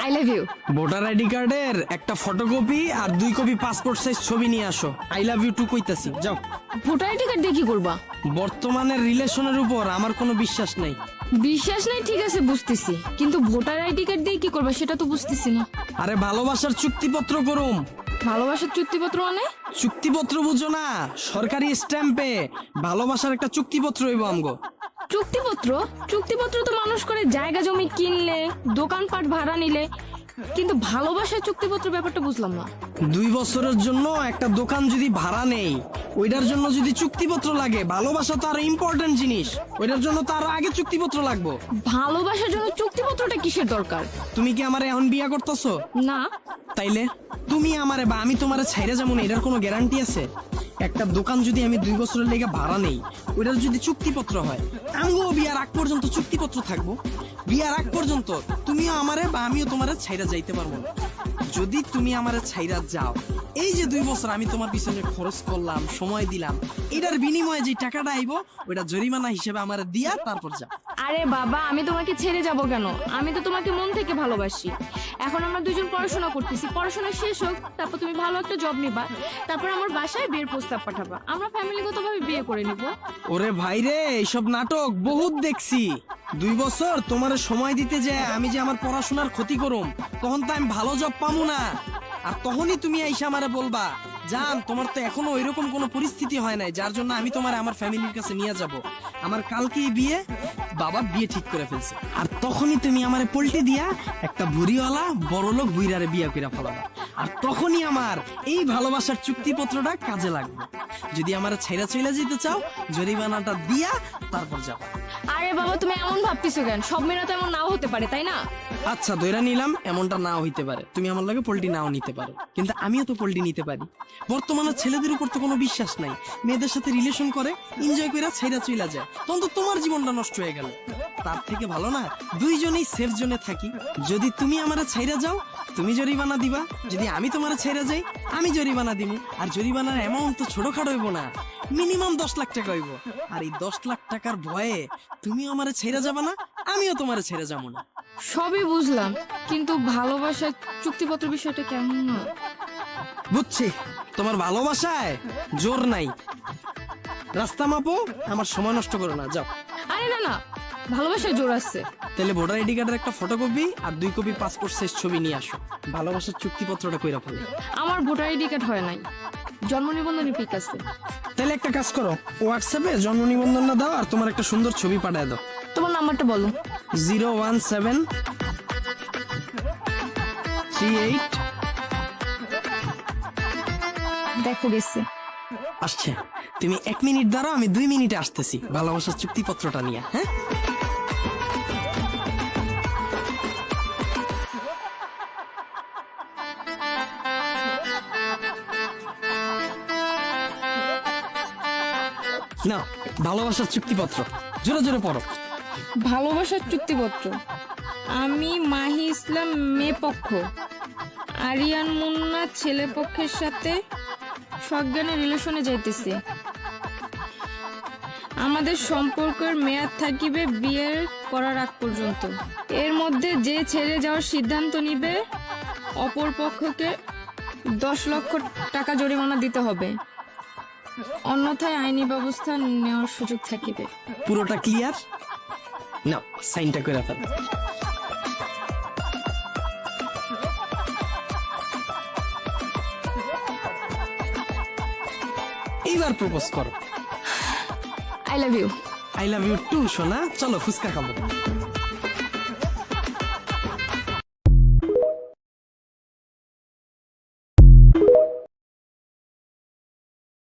I love you. Voter ID কার্ডের একটা photocopy আর 2 কপি পাসপোর্ট সাইজ ছবি নিয়ে আসো। আই লাভ ইউ টু কইতাছি, যাও। ভোটার আইডি কার্ড দিয়ে কি করবা? বর্তমানের রিলেশনের উপর আমার কোনো বিশ্বাস নাই। বিশ্বাস নাই ঠিক আছে বুঝতেছি, কিন্তু ভোটার আইডি কার্ড দিয়ে কি করবা সেটা তো বুঝতেছি না। আরে ভালোবাসার চুক্তিপত্র করুম। ভালোবাসার চুক্তিপত্র মানে? চুক্তিপত্র বুঝো না? সরকারি স্ট্যাম্পে ভালোবাসার একটা চুক্তিপত্র হইব আমগো। চুক্তিপত্র? চুক্তিপত্র তো মানুষ করে জায়গা জমি কিনলে, দোকানপাট ভাড়া নিলে, কিন্তু ভালোবাসার চুক্তিপত্র ব্যাপারটা বুঝলাম না। 2 বছরের জন্য একটা দোকান যদি ভাড়া নেই, ওইটার জন্য যদি চুক্তিপত্র লাগে, ভালোবাসা তো আরো ইম্পর্টেন্ট জিনিস, ওইটার জন্য তো আরো আগে চুক্তিপত্র লাগবে। ভালোবাসার জন্য চুক্তিপত্রটা কিসের দরকার? তুমি কি আমারে এখন বিয়া করতেছো? না। তাইলে তুমি আমারে বা আমি তোমারে ছাইরা যেমন এটার কোনো গ্যারান্টি আছে? একটা দোকান যদি আমি 2 বছরের লেগে ভাড়া নেই, ওইটার যদি চুক্তিপত্র হয়, আমিও বিয়ার আগ পর্যন্ত চুক্তিপত্র থাকবো। বিয়ার আগ পর্যন্ত তুমিও আমারে বা আমিও তোমারে ছাইরা যাইতে পারবো না। যদি তুমি আমারে ছাইরা যাও, এই যে 2 বছর আমি তোমার পিছনে খরচ করলাম, সময় দিলাম, এটার বিনিময়ে যে টাকাটা আইবো ওইটা জরিমানা হিসেবে আমারে দিয়া তারপর যাও। আরে বাবা, আমি তোমাকে ছেড়ে যাব কেন? আমি তো তোমাকে মন থেকে ভালোবাসি। এখন আমরা দুজন পড়াশোনা করতেছি, পড়াশোনা শেষ হোক, তারপর তুমি ভালো একটা জব নিবা, তারপর আমার বাসায় বিয়ের প্রস্তাব পাঠাবা, আমরা ফ্যামিলিগতভাবে বিয়ে করে নিব। ওরে ভাই রে, এইসব নাটক বহুত দেখছি। 2 বছর তোমার সময় দিতে যে আমি যে আমার পড়াশোনার ক্ষতি করুম, তখন তো আমি ভালো জব পাবো না। আর তখনই তুমি আইসা আমারে বলবা, জান তোমার তো এখনো ওইরকম কোনো পরিস্থিতি হয় নাই যার জন্য আমি তোমার আমার ফ্যামিলির কাছে নিয়ে যাব। আমার কালকেই বিয়ে, বাবা বিয়ে ঠিক করে ফেলছে। আর তখনই তুমি আমারে পল্টি দিয়া একটা ভুরিওয়ালা বড়লোক বুইরারে বিয়ে করে ফেলাবা। আর তখনই আমার এই ভালোবাসার চুক্তিপত্রটা কাজে লাগবে। যদি আমার ছেড়া চলে যেতে চাও, জরিমানাটা দিয়া তারপর যাও। আরে বাবা, তুমি এমন ভাবতেছো কেন? সব মেয়েরা তো এমন নাও হতে পারে, তাই না? আচ্ছা ধইরা নিলাম এমনটা নাও হইতে পারে, তুমি আমার লগে পল্টি নাও নিতে পারো, কিন্তু আমিও তো পল্টি নিতে পারি। বর্তমানে ছেলেদের উপর তো কোনো বিশ্বাস নাই, মেয়েদের সাথে রিলেশন করে এনজয় করে ছেড়া চইলা যায়, তখন তো তোমার জীবনটা নষ্ট হয়ে গেল। তার থেকে ভালো না দুইজনেই সেফ জোনে থাকি। যদি তুমি আমারে ছাইরা যাও, তুমি জরিমানা দিবা, যদি আমি তোমারে ছাইরা যাই, আমি জরিমানা দিব। আর জরিমানার অ্যামাউন্ট তো ছোটখাটো হইব না, মিনিমাম 10 লাখ টাকা হইব। আর এই 10 লাখ টাকার ভয়ে তুমি আমারে ছেড়ে যাবা না, আমিও তোমারে ছেড়ে যাবো না। সবই বুঝলাম, কিন্তু ভালোবাসার চুক্তিপত্র বিষয়টা কেমন না? বুঝছি, তোমার ভালোবাসায় জোর নাই। রাস্তা মাপো, আমার সময় নষ্ট করো না, যাও। আরে না না, ভালোবাসায় জোর আছে। তাহলে ভোটার আইডি কার্ডের একটা ফটোকপি আর 2 কপি পাসপোর্ট সাইজ ছবি নিয়ে আসো। ভালোবাসার চুক্তিপত্রটা কইরা ফেলো। আমার ভোটার আইডি কার্ড হয় নাই, জন্ম নিবন্ধনের পিক আছে। তাহলে একটা কাজ করো, হোয়াটসঅ্যাপে জন্ম নিবন্ধনটা দাও আর তোমার একটা সুন্দর ছবি পাঠায় দাও। তোমার নাম্বারটা বলো। 01738। দেখো গেছে। আসছে। তুমি 1 মিনিট দাঁড়াও, আমি 2 মিনিটে আসতেছি ভালোবাসার চুক্তিপত্রটা নিয়ে। হ্যাঁ, না ভালোবাসার চুক্তিপত্র, জোরে জোরে পড়ো। ভালোবাসার চুক্তিপত্র। আমি মাহি ইসলাম মেয়ে পক্ষ, আরিয়ান মুন্না ছেলে পক্ষের সাথে সজ্ঞানে রিলেশনে যাইতেছি। আমাদের সম্পর্কের মেয়াদ থাকিবে বিয়ের করার আগ পর্যন্ত। এর মধ্যে যে ছেড়ে যাওয়ার সিদ্ধান্ত নিবে, অপর পক্ষকে 10 লক্ষ টাকা জরিমানা দিতে হবে, অন্যথায় আইনি ব্যবস্থা নেওয়ার সুযোগ থাকিবে। পুরোটা ক্লিয়ার? না, সাইনটা করে ফেল। এইবার প্রপোজ করো। I love you. I love you too সোনা, চলো ফুচকা খাবো।